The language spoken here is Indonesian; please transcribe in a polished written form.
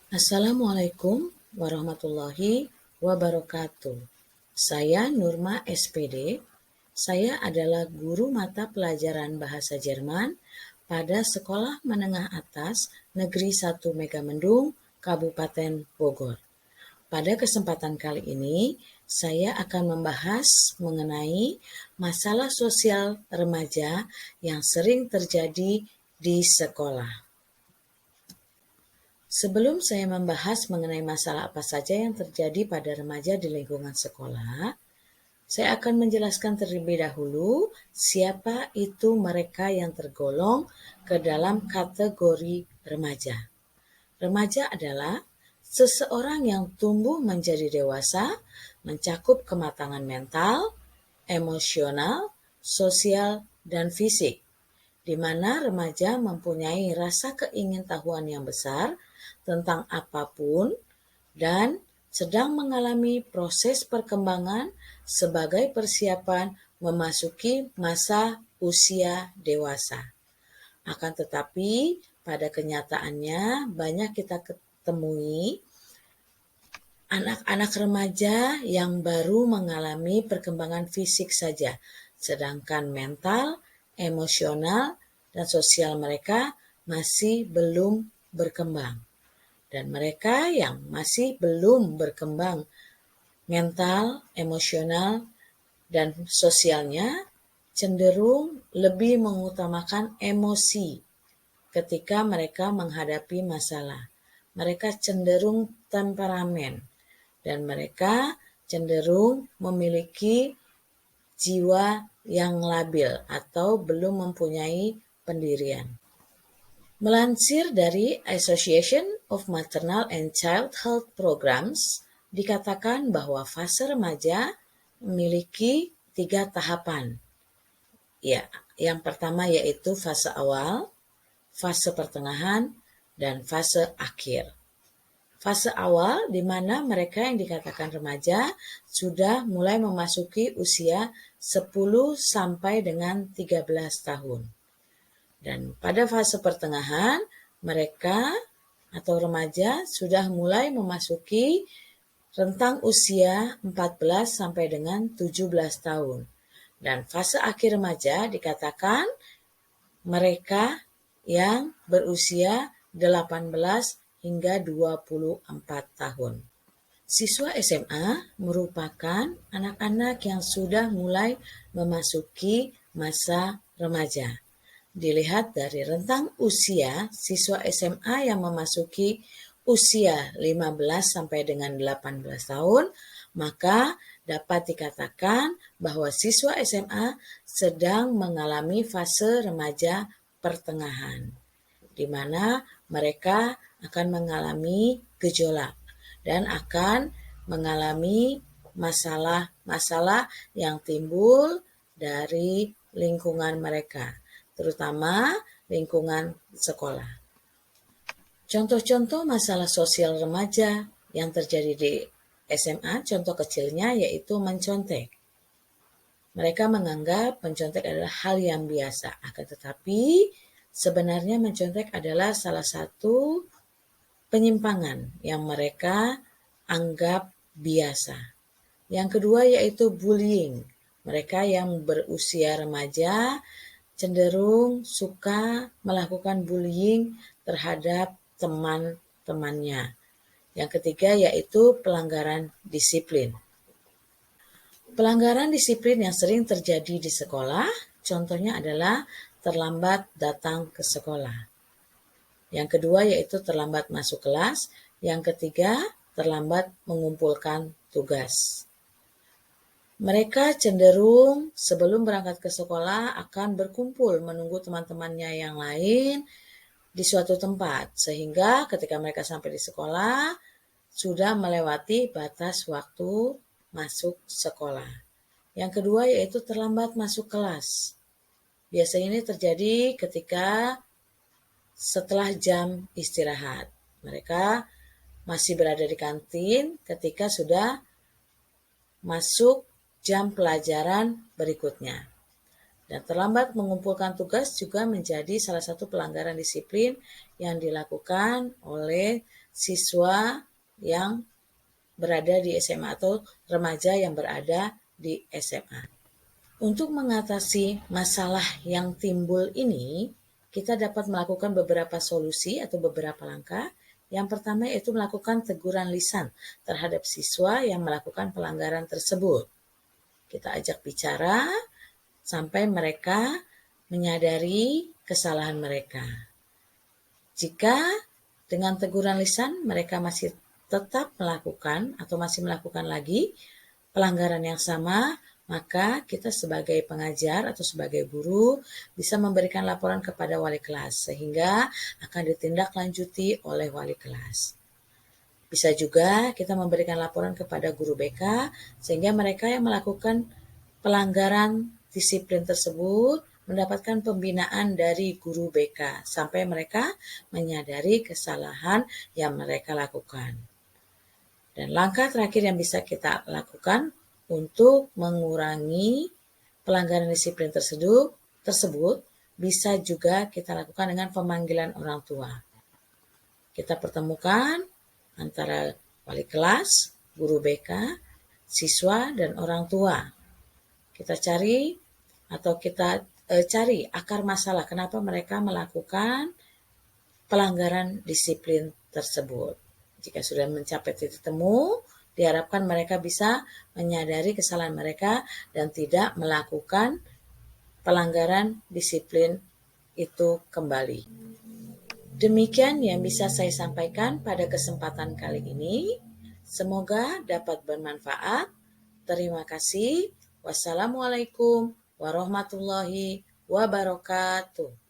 Assalamualaikum warahmatullahi wabarakatuh. Saya Nurma SPD. Saya adalah guru mata pelajaran bahasa Jerman pada Sekolah Menengah Atas Negeri 1 Megamendung, Kabupaten Bogor. Pada kesempatan kali ini, saya akan membahas mengenai masalah sosial remaja yang sering terjadi di sekolah. Sebelum saya membahas mengenai masalah apa saja yang terjadi pada remaja di lingkungan sekolah, saya akan menjelaskan terlebih dahulu siapa itu mereka yang tergolong ke dalam kategori remaja. Remaja adalah seseorang yang tumbuh menjadi dewasa, mencakup kematangan mental, emosional, sosial, dan fisik, di mana remaja mempunyai rasa keingintahuan yang besar tentang apapun dan sedang mengalami proses perkembangan sebagai persiapan memasuki masa usia dewasa. Akan tetapi, pada kenyataannya banyak kita temui anak-anak remaja yang baru mengalami perkembangan fisik saja, sedangkan mental, emosional, dan sosial mereka masih belum berkembang. Dan mereka yang masih belum berkembang mental, emosional, dan sosialnya cenderung lebih mengutamakan emosi ketika mereka menghadapi masalah. Mereka cenderung temperamen dan mereka cenderung memiliki jiwa yang labil atau belum mempunyai pendirian. Melansir dari Association of Maternal and Child Health Programs, dikatakan bahwa fase remaja memiliki 3 tahapan. Ya, yang pertama yaitu fase awal, fase pertengahan, dan fase akhir. Fase awal di mana mereka yang dikatakan remaja sudah mulai memasuki usia 10 sampai dengan 13 tahun. Dan pada fase pertengahan, mereka atau remaja sudah mulai memasuki rentang usia 14 sampai dengan 17 tahun. Dan fase akhir remaja dikatakan mereka yang berusia 18 hingga 24 tahun. Siswa SMA merupakan anak-anak yang sudah mulai memasuki masa remaja. Dilihat dari rentang usia siswa SMA yang memasuki usia 15 sampai dengan 18 tahun, maka dapat dikatakan bahwa siswa SMA sedang mengalami fase remaja pertengahan, di mana mereka akan mengalami gejolak dan akan mengalami masalah-masalah yang timbul dari lingkungan mereka, terutama lingkungan sekolah. Contoh-contoh masalah sosial remaja yang terjadi di SMA, contoh kecilnya yaitu mencontek. Mereka menganggap mencontek adalah hal yang biasa, akan tetapi sebenarnya mencontek adalah salah satu penyimpangan yang mereka anggap biasa. Yang kedua yaitu bullying. Mereka yang berusia remaja cenderung suka melakukan bullying terhadap teman-temannya. Yang ketiga yaitu pelanggaran disiplin. Pelanggaran disiplin yang sering terjadi di sekolah, contohnya adalah terlambat datang ke sekolah. Yang kedua yaitu terlambat masuk kelas. Yang ketiga, terlambat mengumpulkan tugas. Mereka cenderung sebelum berangkat ke sekolah akan berkumpul menunggu teman-temannya yang lain di suatu tempat, sehingga ketika mereka sampai di sekolah sudah melewati batas waktu masuk sekolah. Yang kedua yaitu terlambat masuk kelas. Biasanya ini terjadi ketika setelah jam istirahat. Mereka masih berada di kantin ketika sudah masuk jam pelajaran berikutnya. Dan terlambat mengumpulkan tugas juga menjadi salah satu pelanggaran disiplin yang dilakukan oleh siswa yang berada di SMA atau remaja yang berada di SMA. Untuk mengatasi masalah yang timbul ini, kita dapat melakukan beberapa solusi atau beberapa langkah. Yang pertama yaitu melakukan teguran lisan terhadap siswa yang melakukan pelanggaran tersebut. Kita ajak bicara sampai mereka menyadari kesalahan mereka. Jika dengan teguran lisan mereka masih tetap melakukan atau masih melakukan lagi pelanggaran yang sama, maka kita sebagai pengajar atau sebagai guru bisa memberikan laporan kepada wali kelas sehingga akan ditindaklanjuti oleh wali kelas. Bisa juga kita memberikan laporan kepada guru BK sehingga mereka yang melakukan pelanggaran disiplin tersebut mendapatkan pembinaan dari guru BK sampai mereka menyadari kesalahan yang mereka lakukan. Dan langkah terakhir yang bisa kita lakukan untuk mengurangi pelanggaran disiplin tersebut bisa juga kita lakukan dengan pemanggilan orang tua. Kita pertemukan antara wali kelas, guru BK, siswa, dan orang tua. Kita cari akar masalah kenapa mereka melakukan pelanggaran disiplin tersebut. Jika sudah mencapai titik temu, diharapkan mereka bisa menyadari kesalahan mereka dan tidak melakukan pelanggaran disiplin itu kembali. Demikian yang bisa saya sampaikan pada kesempatan kali ini. Semoga dapat bermanfaat. Terima kasih. Wassalamualaikum warahmatullahi wabarakatuh.